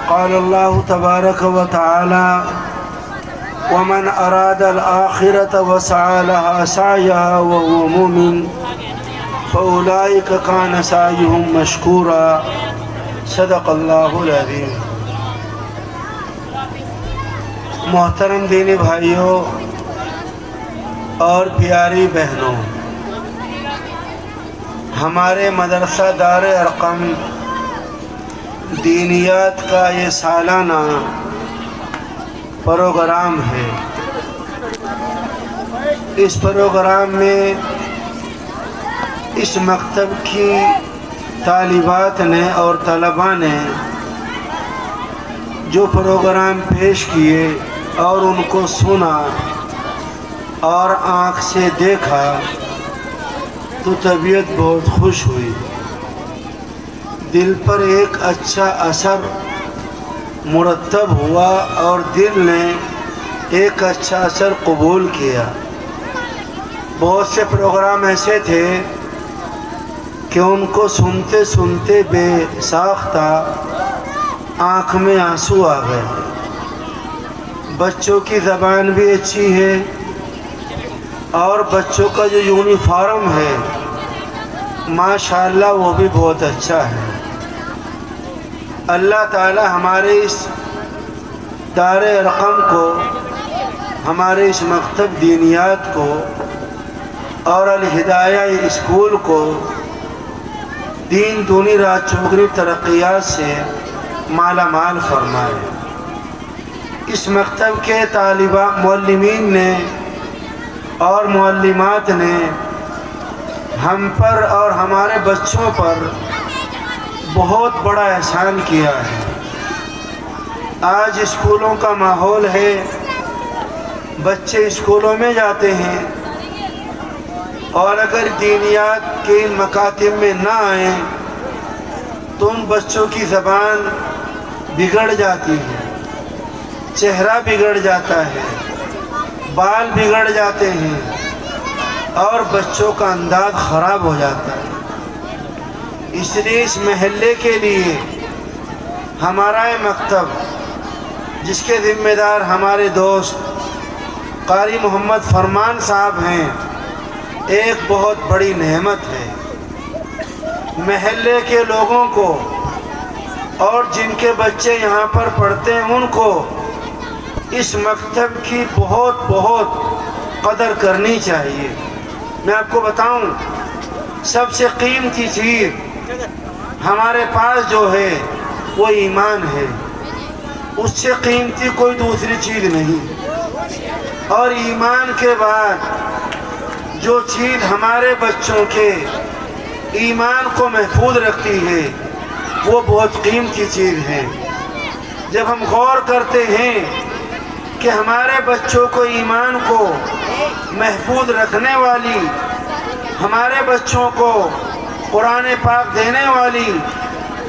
قال الله تبارك وتعالى ومن أراد الآخرة وسعى لها سعيها وهو مؤمن فأولئك كان سعيهم مشكورا صدق الله العظيم۔ محترم دینی بھائیوں اور پیاری بہنوں، ہمارے مدرسہ دار ارقم دینیات کا یہ سالانہ پروگرام ہے۔ اس پروگرام میں اس مکتب کی طالبات نے اور طلباء نے جو پروگرام پیش کیے اور ان کو سنا اور آنکھ سے دیکھا تو طبیعت بہت خوش ہوئی، دل پر ایک اچھا اثر مرتب ہوا اور دل نے ایک اچھا اثر قبول کیا۔ بہت سے پروگرام ایسے تھے کہ ان کو سنتے سنتے بے ساختہ آنکھ میں آنسو آ گئے۔ بچوں کی زبان بھی اچھی ہے اور بچوں کا جو یونیفارم ہے ماشاءاللہ وہ بھی بہت اچھا ہے۔ اللہ تعالی ہمارے اس دار ارقم کو، ہمارے اس مکتب دینیات کو اور الہدایہ اسکول کو دین دونی رات چوگنی ترقیات سے مالا مال فرمائے۔ اس مکتب کے معلمین نے اور معلمات نے ہم پر اور ہمارے بچوں پر بہت بڑا احسان کیا ہے۔ آج اسکولوں کا ماحول ہے، بچے اسکولوں میں جاتے ہیں اور اگر دینیات کے ان مکاتب میں نہ آئیں تو ان بچوں کی زبان بگڑ جاتی ہے، چہرہ بگڑ جاتا ہے، بال بگڑ جاتے ہیں اور بچوں کا انداز خراب ہو جاتا ہے۔ اس لیے اس محلے کے لیے ہمارا یہ مکتب، جس کے ذمہ دار ہمارے دوست قاری محمد فرمان صاحب ہیں، ایک بہت بڑی نعمت ہے۔ محلے کے لوگوں کو اور جن کے بچے یہاں پر پڑھتے ہیں ان کو اس مکتب کی بہت بہت قدر کرنی چاہیے۔ میں آپ کو بتاؤں، سب سے قیمتی چیز ہمارے پاس جو ہے وہ ایمان ہے، اس سے قیمتی کوئی دوسری چیز نہیں۔ اور ایمان کے بعد جو چیز ہمارے بچوں کے ایمان کو محفوظ رکھتی ہے وہ بہت قیمتی چیز ہے۔ جب ہم غور کرتے ہیں کہ ہمارے بچوں کو ایمان کو محفوظ رکھنے والی، ہمارے بچوں کو قرآن پاک دینے والی،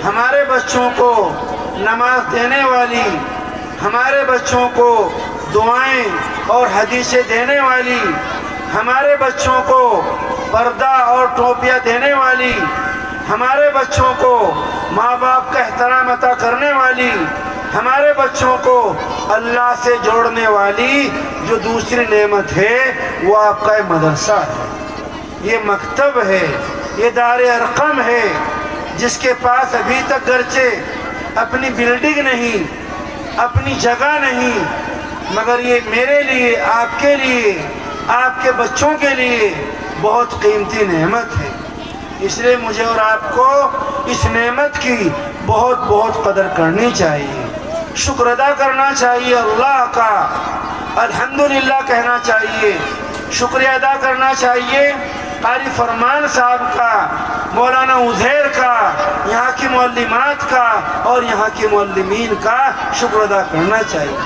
ہمارے بچوں کو نماز دینے والی، ہمارے بچوں کو دعائیں اور حدیثیں دینے والی، ہمارے بچوں کو پردہ اور ٹوپیاں دینے والی، ہمارے بچوں کو ماں باپ کا احترام عطا کرنے والی، ہمارے بچوں کو اللہ سے جوڑنے والی جو دوسری نعمت ہے وہ آپ کا مدرسہ ہے، یہ مکتب ہے، یہ دار ارقم ہے، جس کے پاس ابھی تک گرچہ اپنی بلڈنگ نہیں، اپنی جگہ نہیں، مگر یہ میرے لیے، آپ کے لیے، آپ کے بچوں کے لیے بہت قیمتی نعمت ہے۔ اس لیے مجھے اور آپ کو اس نعمت کی بہت بہت قدر کرنی چاہیے، شکر ادا کرنا چاہیے اللہ کا، الحمدللہ کہنا چاہیے، شکریہ ادا کرنا چاہیے قاری فرمان صاحب کا، مولانا عزیر کا، یہاں کی معلمات کا اور یہاں کی معلمین کا شکر ادا کرنا چاہیے۔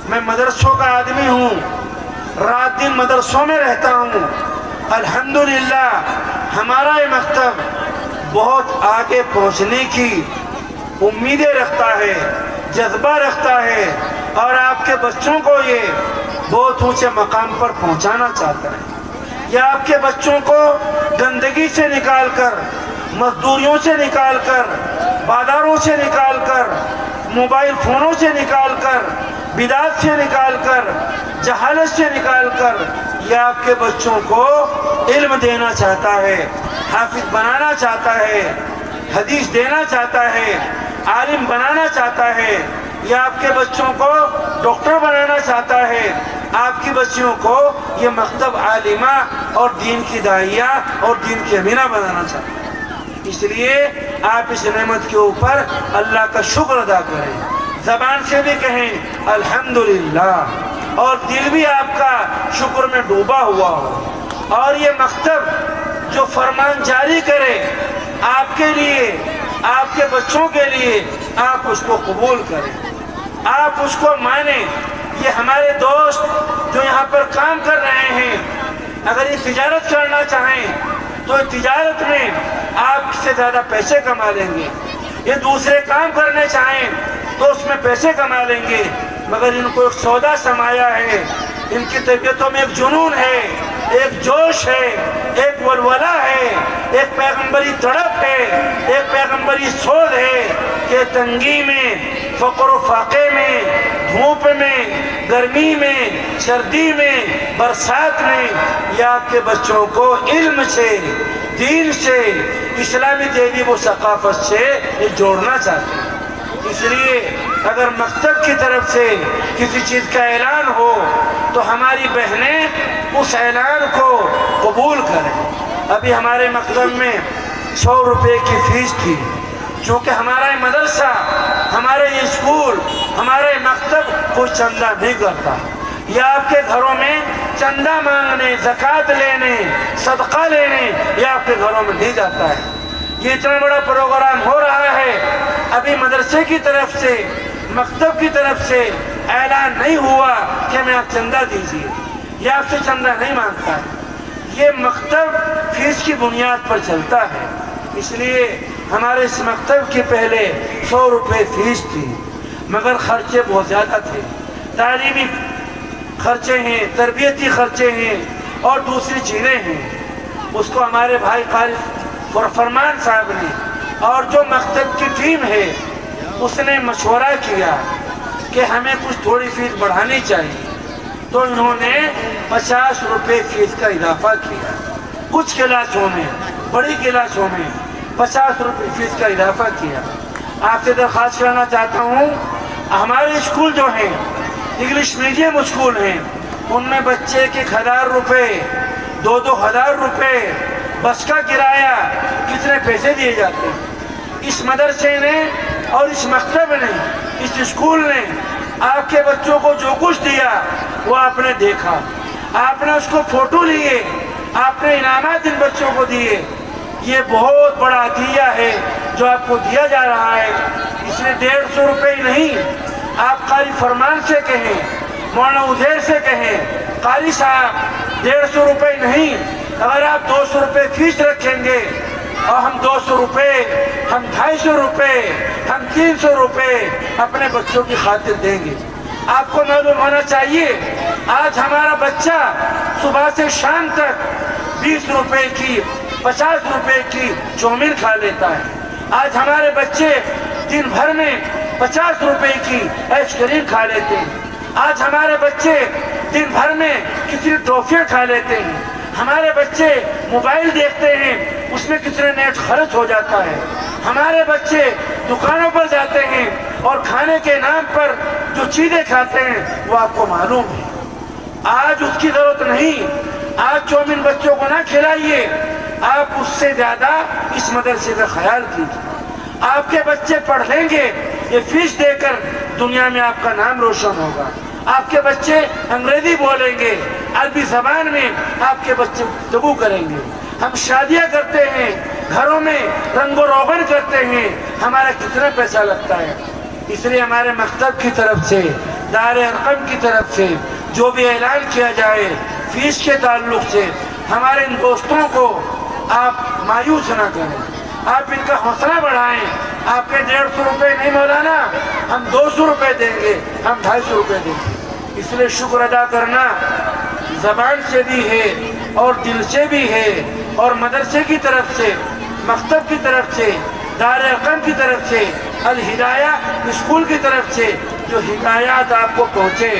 میں مدرسوں کا آدمی ہوں، رات دن مدرسوں میں رہتا ہوں، الحمدللہ ہمارا یہ مکتب بہت آگے پہنچنے کی امیدیں رکھتا ہے، جذبہ رکھتا ہے اور آپ کے بچوں کو یہ بہت اونچے مقام پر پہنچانا چاہتا ہے۔ یہ آپ کے بچوں کو گندگی سے نکال کر، مزدوریوں سے نکال کر، بازاروں سے نکال کر موبائل فونوں سے نکال کر، بدعت سے نکال کر، جہالت سے نکال کر یہ آپ کے بچوں کو علم دینا چاہتا ہے، حافظ بنانا چاہتا ہے، حدیث دینا چاہتا ہے، عالم بنانا چاہتا ہے، یہ آپ کے بچوں کو ڈاکٹر بنانا چاہتا ہے، آپ کی بچیوں کو یہ مکتب عالمہ اور دین کی داعیہ اور دین کی امینہ بنانا چاہتا ہے۔ اس لیے آپ اس نعمت کے اوپر اللہ کا شکر ادا کریں، زبان سے بھی کہیں الحمدللہ، اور دل بھی آپ کا شکر میں ڈوبا ہوا ہو، اور یہ مکتب جو فرمان جاری کرے آپ کے لیے، آپ کے بچوں کے لیے، آپ اس کو قبول کریں، آپ اس کو مانیں۔ یہ ہمارے دوست جو یہاں پر کام کر رہے ہیں، اگر یہ تجارت کرنا چاہیں تو تجارت میں آپ سے زیادہ پیسے کما لیں گے، یہ دوسرے کام کرنے چاہیں تو اس میں پیسے کما لیں گے، مگر ان کو ایک سودا سمایا ہے، ان کی طبیعتوں میں ایک جنون ہے، ایک جوش ہے، ایک ولولہ ہے، ایک پیغمبری تڑپ ہے، ایک پیغمبری سوز ہے کہ تنگی میں، فقر و فاقے میں، دھوپ میں، گرمی میں، سردی میں، برسات میں، یہ آپ کے بچوں کو علم سے، دین سے، اسلامی تہذیب و ثقافت سے یہ جوڑنا چاہتے ہیں۔ اس لیے اگر مکتب کی طرف سے کسی چیز کا اعلان ہو تو ہماری بہنیں اس اعلان کو قبول کریں۔ ابھی ہمارے مکتب میں 100 روپے کی فیس تھی، چونکہ ہمارا یہ مدرسہ، ہمارے یہ اسکول، ہمارے مکتب کوئی چندہ نہیں کرتا، یہ آپ کے گھروں میں چندہ مانگنے، زکوٰۃ لینے، صدقہ لینے یہ آپ کے گھروں میں نہیں جاتا ہے۔ یہ اتنا بڑا پروگرام ہو رہا ہے، ابھی مدرسے کی طرف سے، مکتب کی طرف سے اعلان نہیں ہوا کہ ہمیں آپ چندہ دیجیے، یہ آپ سے چندہ نہیں مانگتا ہے، یہ مکتب فیس کی بنیاد پر چلتا ہے۔ اس لیے ہمارے اس مکتب کی پہلے 100 روپے فیس تھی، مگر خرچے بہت زیادہ تھے، تعلیمی خرچے ہیں، تربیتی خرچے ہیں اور دوسری چیزیں ہیں۔ اس کو ہمارے بھائی قاری فرمان صاحب نے اور جو مکتب کی ٹیم ہے اس نے مشورہ کیا کہ ہمیں کچھ تھوڑی فیس بڑھانی چاہیے، تو انہوں نے 50 روپے فیس کا اضافہ کیا، کچھ کلاسوں میں، بڑی کلاسوں میں 50 روپے فیس کا اضافہ کیا۔ آپ سے درخواست کرنا چاہتا ہوں، ہمارے اسکول جو ہیں انگلش میڈیم اسکول ہیں، ان میں بچے کے 1000 روپے، 2,000 روپے، بس کا کرایہ، کتنے پیسے دیے جاتے ہیں۔ اس مدرسے نے اور اس مکتب نے، اس اسکول نے آپ کے بچوں کو جو کچھ دیا وہ آپ نے دیکھا، آپ نے اس کو فوٹو لیے، آپ نے انعامات ان بچوں کو دیے۔ یہ بہت بڑا عطیہ ہے جو آپ کو دیا جا رہا ہے، اس میں 150 روپے ہی نہیں، آپ قاری فرمان سے کہیں، مولانا عزیر سے کہیں، قاری صاحب 150 روپے نہیں، اگر آپ 200 روپے فیس رکھیں گے اور ہم 200 روپے، ہم 250 روپے، ہم 300 روپے اپنے بچوں کی خاطر دیں گے۔ آپ کو معلوم ہونا چاہیے آج ہمارا بچہ صبح سے شام تک 20 روپے کی، 50 روپے کی چومین کھا لیتا ہے۔ آج ہمارے بچے دن بھر میں 50 روپے کی آئس کریم کھا لیتے ہیں۔ آج ہمارے بچے دن بھر میں کتنی ٹافیاں کھا لیتے ہیں۔ ہمارے بچے موبائل دیکھتے ہیں، اس میں کتنے نیٹ خرچ ہو جاتا ہے۔ ہمارے بچے دکانوں پر جاتے ہیں اور کھانے کے نام پر جو چیزیں کھاتے ہیں وہ آپ کو معلوم ہے۔ آج اس کی ضرورت نہیں، آج چومین بچوں کو نہ کھلائیے، آپ اس سے زیادہ اس مدرسے کا خیال کیجیے۔ آپ کے بچے پڑھ لیں گے، یہ فیس دے کر دنیا میں آپ کا نام روشن ہوگا۔ آپ کے بچے انگریزی بولیں گے، عربی زبان میں آپ کے بچے گفتگو کریں گے۔ ہم شادیاں کرتے ہیں، گھروں میں رنگ و روغن کرتے ہیں، ہمارا کتنا پیسہ لگتا ہے۔ اس لیے ہمارے مکتب کی طرف سے، دار ارقم کی طرف سے جو بھی اعلان کیا جائے فیس کے تعلق سے، ہمارے ان دوستوں کو آپ مایوس نہ کریں، آپ ان کا حوصلہ بڑھائیں۔ آپ کے 150 روپے نہیں مولانا، ہم 200 روپے دیں گے، ہم 250 روپے دیں گے۔ اس لیے شکر ادا کرنا زبان سے بھی ہے اور دل سے بھی ہے، اور مدرسے کی طرف سے، مکتب کی طرف سے، دار ارقم کی طرف سے الہدایہ اسکول کی طرف سے جو ہدایات آپ کو پہنچے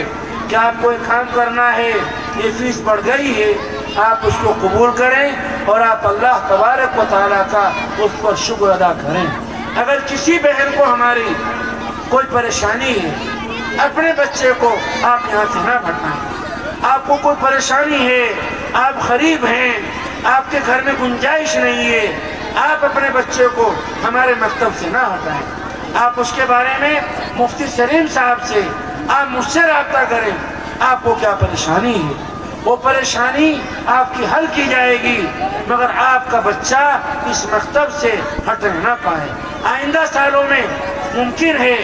کہ آپ کو ایک کام کرنا ہے، یہ فیس بڑھ گئی ہے، آپ اس کو قبول کریں اور آپ اللہ تبارک و تعالیٰ کا اس پر شکر ادا کریں۔ اگر کسی بہن کو ہماری کوئی پریشانی ہے، اپنے بچے کو آپ یہاں سے نہ بھٹائیں۔ آپ کو کوئی پریشانی ہے، آپ غریب ہیں، آپ کے گھر میں گنجائش نہیں ہے، آپ اپنے بچے کو ہمارے مکتب سے نہ ہٹائیں۔ آپ اس کے بارے میں مفتی سلیم صاحب سے، آپ مجھ سے رابطہ کریں، آپ کو کیا پریشانی ہے، وہ پریشانی آپ کی حل کی جائے گی، مگر آپ کا بچہ اس مکتب سے ہٹنے نہ پائے۔ آئندہ سالوں میں ممکن ہے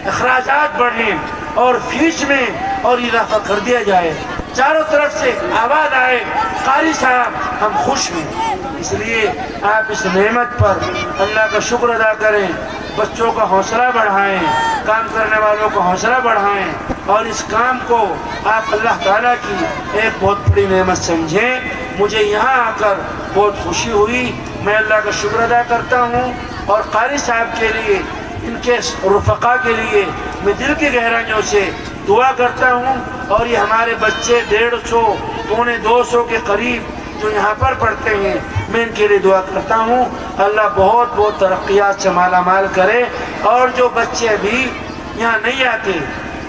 اخراجات بڑھیں اور فیس میں اور اضافہ کر دیا جائے، چاروں طرف سے آواز آئے قاری صاحب ہم خوش ہیں۔ اس لیے آپ اس نعمت پر اللہ کا شکر ادا کریں، بچوں کا حوصلہ بڑھائیں، کام کرنے والوں کا حوصلہ بڑھائیں، اور اس کام کو آپ اللہ تعالیٰ کی ایک بہت بڑی نعمت سمجھیں۔ مجھے یہاں آ کر بہت خوشی ہوئی، میں اللہ کا شکر ادا کرتا ہوں، اور قاری صاحب کے لیے، ان کے رفقا کے لیے میں دل کی گہرائیوں سے دعا کرتا ہوں، اور یہ ہمارے بچے 150 پونے 200 کے قریب جو یہاں پر پڑھتے ہیں، میں ان کے لیے دعا کرتا ہوں اللہ بہت بہت ترقیات سے مالا مال کرے، اور جو بچے ابھی یہاں نہیں آتے،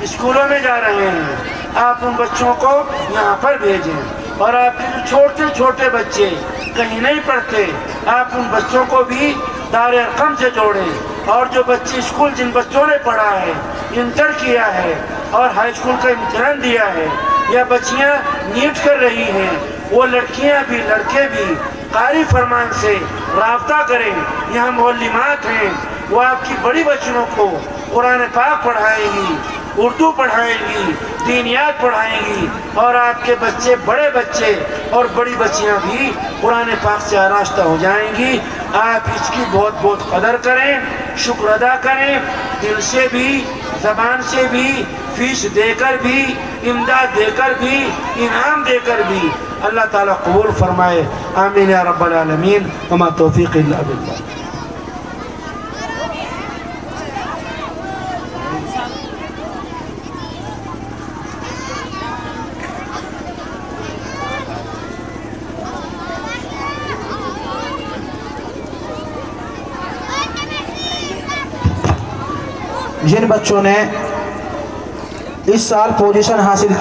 اسکولوں میں جا رہے ہیں، آپ ان بچوں کو یہاں پر بھیجیں، اور آپ کے جو چھوٹے چھوٹے بچے کہیں نہیں پڑھتے، آپ ان بچوں کو بھی دار ارقم سے جوڑیں، اور جو بچے اسکول جن بچوں نے پڑھا ہے، انٹر کیا ہے اور ہائی اسکول کا امتحان دیا ہے، یا بچیاں نیٹ کر رہی ہیں، وہ لڑکیاں بھی لڑکے بھی قاری فرمان سے رابطہ کریں۔ یہاں معلمات ہیں، وہ آپ کی بڑی بچیوں کو قرآن پاک پڑھائیں گی، اردو پڑھائیں گی، دینیات پڑھائیں گی، اور آپ کے بچے، بڑے بچے اور بڑی بچیاں بھی قرآن پاک سے آراستہ ہو جائیں گی۔ آپ اس کی بہت بہت قدر کریں، شکر ادا کریں، دل سے بھی، زبان سے بھی، فیس دے کر بھی، امداد دے کر بھی، انعام دے کر بھی۔ اللہ تعالیٰ قبول فرمائے، آمین یا رب العالمین، وما توفیق الا باللہ۔ جن بچوں نے اس سال پوزیشن حاصل